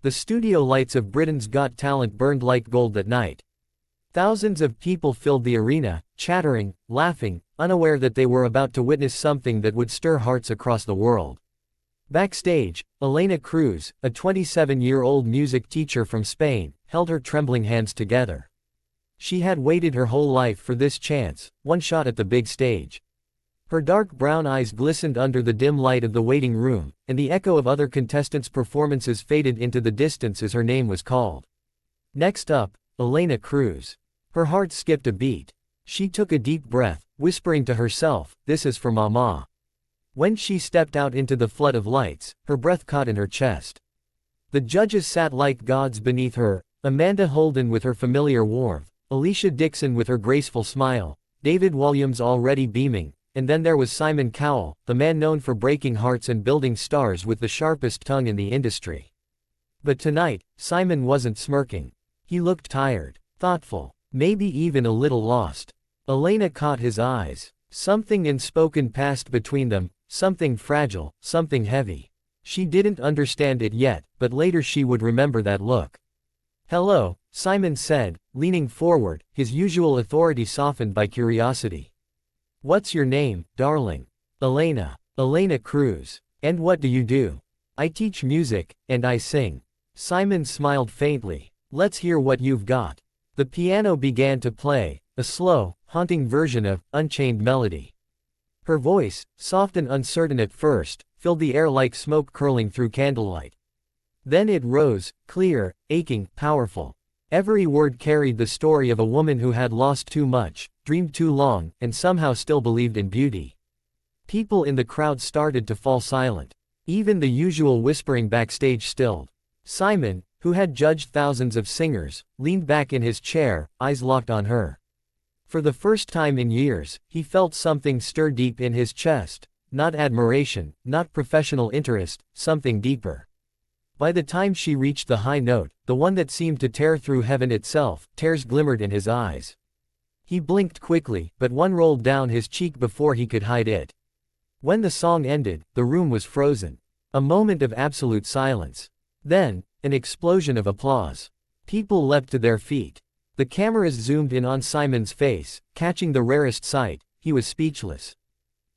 The studio lights of Britain's Got Talent burned like gold that night. Thousands of people filled the arena, chattering, laughing, unaware that they were about to witness something that would stir hearts across the world. Backstage, Elena Cruz, a 27-year-old music teacher from Spain, held her trembling hands together. She had waited her whole life for this chance, one shot at the big stage. Her dark brown eyes glistened under the dim light of the waiting room, and the echo of other contestants' performances faded into the distance as her name was called. Next up, Elena Cruz. Her heart skipped a beat. She took a deep breath, whispering to herself, "This is for Mama." When she stepped out into the flood of lights, her breath caught in her chest. The judges sat like gods beneath her, Amanda Holden with her familiar warmth, Alicia Dixon with her graceful smile, David Walliams already beaming, and then there was Simon Cowell, the man known for breaking hearts and building stars with the sharpest tongue in the industry. But tonight, Simon wasn't smirking. He looked tired, thoughtful, maybe even a little lost. Elena caught his eyes. Something unspoken passed between them, something fragile, something heavy. She didn't understand it yet, but later she would remember that look. "Hello," Simon said, leaning forward, his usual authority softened by curiosity. "What's your name, darling?" "Elena. Elena Cruz. And what do you do?" "I teach music, and I sing." Simon smiled faintly. "Let's hear what you've got." The piano began to play, a slow, haunting version of Unchained Melody. Her voice, soft and uncertain at first, filled the air like smoke curling through candlelight. Then it rose, clear, aching, powerful. Every word carried the story of a woman who had lost too much, dreamed too long, and somehow still believed in beauty. People in the crowd started to fall silent. Even the usual whispering backstage stilled. Simon, who had judged thousands of singers, leaned back in his chair, eyes locked on her. For the first time in years, he felt something stir deep in his chest. Not admiration, not professional interest, something deeper. By the time she reached the high note, the one that seemed to tear through heaven itself, tears glimmered in his eyes. He blinked quickly, but one rolled down his cheek before he could hide it. When the song ended, the room was frozen. A moment of absolute silence. Then, an explosion of applause. People leapt to their feet. The cameras zoomed in on Simon's face, catching the rarest sight. He was speechless.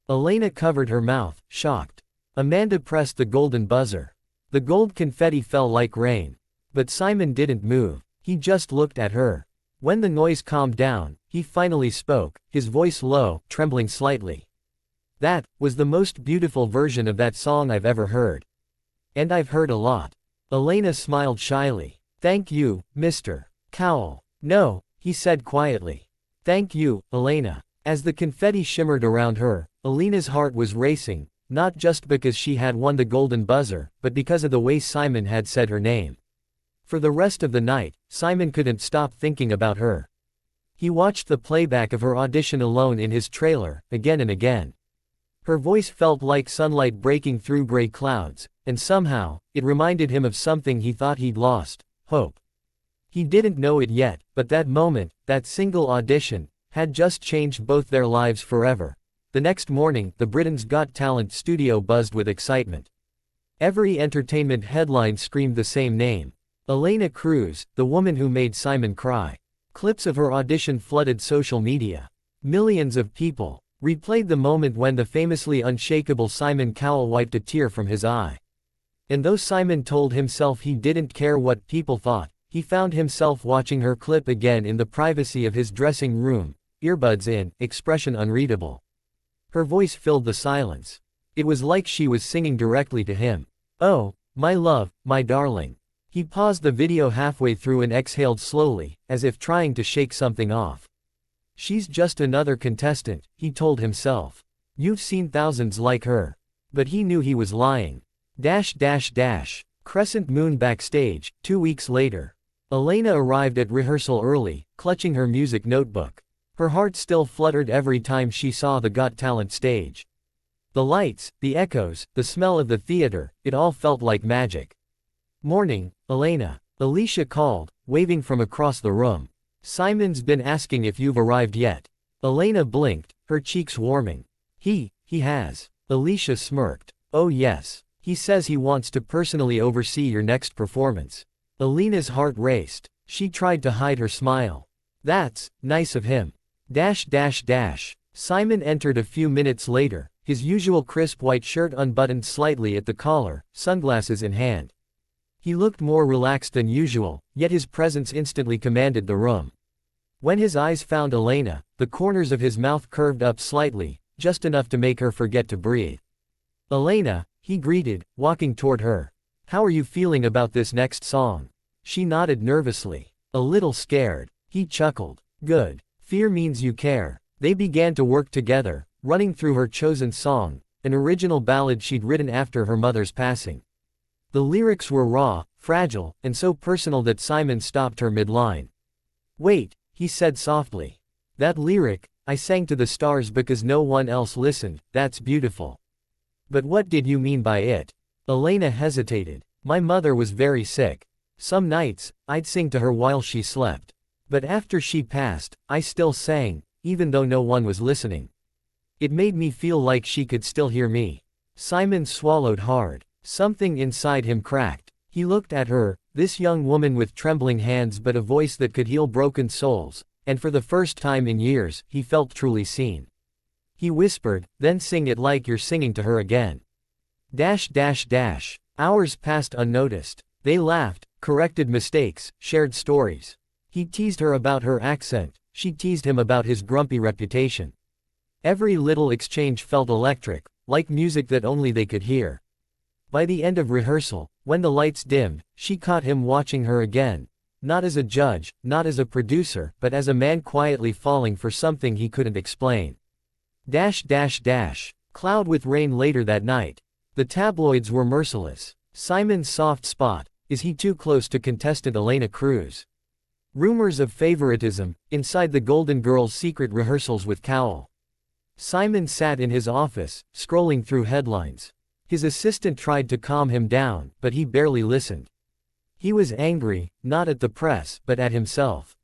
Elena covered her mouth, shocked. Amanda pressed the golden buzzer. The gold confetti fell like rain. But Simon didn't move. He just looked at her. When the noise calmed down, he finally spoke, his voice low, trembling slightly. "That was the most beautiful version of that song I've ever heard. And I've heard a lot." Elena smiled shyly. "Thank you, Mr. Cowell." "No," he said quietly. "Thank you, Elena." As the confetti shimmered around her, Elena's heart was racing, not just because she had won the golden buzzer, but because of the way Simon had said her name. For the rest of the night, Simon couldn't stop thinking about her. He watched the playback of her audition alone in his trailer, again and again. Her voice felt like sunlight breaking through gray clouds, and somehow, it reminded him of something he thought he'd lost: hope. He didn't know it yet, but that moment, that single audition, had just changed both their lives forever. The next morning, the Britain's Got Talent studio buzzed with excitement. Every entertainment headline screamed the same name: Elena Cruz, the woman who made Simon cry. Clips of her audition flooded social media. Millions of people replayed the moment when the famously unshakable Simon Cowell wiped a tear from his eye. And though Simon told himself he didn't care what people thought, he found himself watching her clip again in the privacy of his dressing room, earbuds in, expression unreadable. Her voice filled the silence. It was like she was singing directly to him. "Oh, my love, my darling." He paused the video halfway through and exhaled slowly, as if trying to shake something off. "She's just another contestant," he told himself. "You've seen thousands like her." But he knew he was lying. Crescent Moon backstage, 2 weeks later. Elena arrived at rehearsal early, clutching her music notebook. Her heart still fluttered every time she saw the Got Talent stage. The lights, the echoes, the smell of the theater, it all felt like magic. "Morning, Elena," Alicia called, waving from across the room. "Simon's been asking if you've arrived yet." Elena blinked, her cheeks warming. He has." Alicia smirked. "Oh yes. He says he wants to personally oversee your next performance. Elena's heart raced. She tried to hide her smile. That's nice of him. Simon entered a few minutes later, his usual crisp white shirt unbuttoned slightly at the collar, sunglasses in hand. He looked more relaxed than usual, yet his presence instantly commanded the room. When his eyes found Elena, the corners of his mouth curved up slightly, just enough to make her forget to breathe. "Elena," he greeted, walking toward her. "How are you feeling about this next song?" She nodded nervously. "A little scared." He chuckled. "Good. Fear means you care." They began to work together, running through her chosen song, an original ballad she'd written after her mother's passing. The lyrics were raw, fragile, and so personal that Simon stopped her mid-line. "Wait," he said softly. "That lyric, 'I sang to the stars because no one else listened,' that's beautiful. But what did you mean by it?" Elena hesitated. "My mother was very sick. Some nights, I'd sing to her while she slept. But after she passed, I still sang, even though no one was listening. It made me feel like she could still hear me." Simon swallowed hard. Something inside him cracked. He looked at her, this young woman with trembling hands but a voice that could heal broken souls, and for the first time in years, he felt truly seen. He whispered, "Then sing it like you're singing to her again." Hours passed unnoticed. They laughed, corrected mistakes, shared stories. He teased her about her accent, she teased him about his grumpy reputation. Every little exchange felt electric, like music that only they could hear. By the end of rehearsal, when the lights dimmed, she caught him watching her again, not as a judge, not as a producer, but as a man quietly falling for something he couldn't explain. Cloud with rain later that night. The tabloids were merciless. Simon's soft spot, is he too close to contestant Elena Cruz? Rumors of favoritism, inside the Golden Girls' secret rehearsals with Cowell. Simon sat in his office, scrolling through headlines. His assistant tried to calm him down, but he barely listened. He was angry, not at the press, but at himself.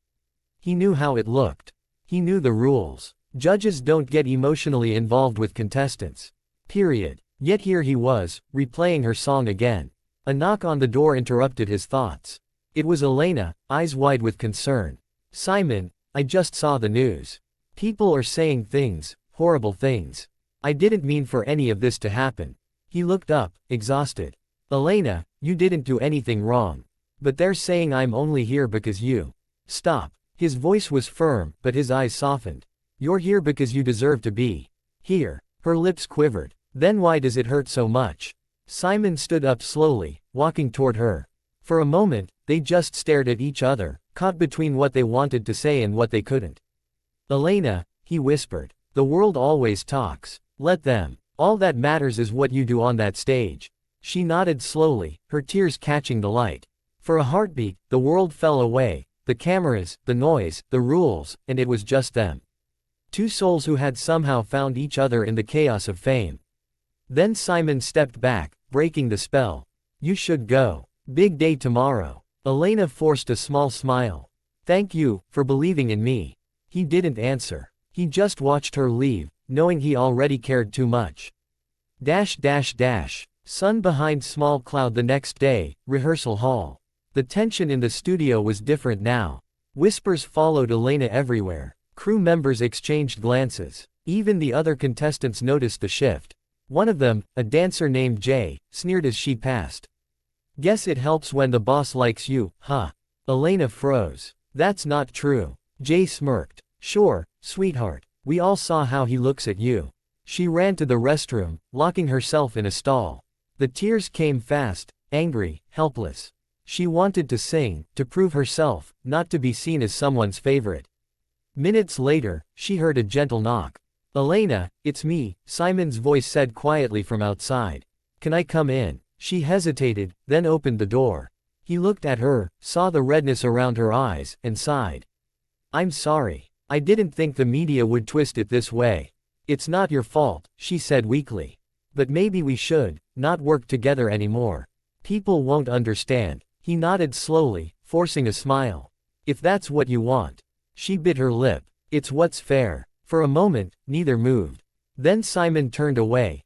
He knew how it looked. He knew the rules. Judges don't get emotionally involved with contestants. Period. Yet here he was, replaying her song again. A knock on the door interrupted his thoughts. It was Elena, eyes wide with concern. "Simon, I just saw the news. People are saying things, horrible things. I didn't mean for any of this to happen." He looked up, exhausted. "Elena, you didn't do anything wrong. But they're saying I'm only here because you." "Stop." His voice was firm, but his eyes softened. "You're here because you deserve to be here." Her lips quivered. "Then why does it hurt so much?" Simon stood up slowly, walking toward her. For a moment, they just stared at each other, caught between what they wanted to say and what they couldn't. "Elena," he whispered, "the world always talks. Let them. All that matters is what you do on that stage." She nodded slowly, her tears catching the light. For a heartbeat, the world fell away, the cameras, the noise, the rules, and it was just them. Two souls who had somehow found each other in the chaos of fame. Then Simon stepped back, breaking the spell. "You should go. Big day tomorrow." Elena forced a small smile. "Thank you, for believing in me." He didn't answer. He just watched her leave, knowing he already cared too much. Sun behind small cloud the next day, rehearsal hall. The tension in the studio was different now. Whispers followed Elena everywhere. Crew members exchanged glances. Even the other contestants noticed the shift. One of them, a dancer named Jay, sneered as she passed. "Guess it helps when the boss likes you, huh?" Elena froze. "That's not true." Jay smirked. "Sure, sweetheart. We all saw how he looks at you." She ran to the restroom, locking herself in a stall. The tears came fast, angry, helpless. She wanted to sing, to prove herself, not to be seen as someone's favorite. Minutes later, she heard a gentle knock. "Elena, it's me," Simon's voice said quietly from outside. "Can I come in?" She hesitated, then opened the door. He looked at her, saw the redness around her eyes, and sighed. "I'm sorry. I didn't think the media would twist it this way." "It's not your fault," she said weakly. "But maybe we should not work together anymore. People won't understand." He nodded slowly, forcing a smile. "If that's what you want." She bit her lip. "It's what's fair." For a moment, neither moved. Then Simon turned away.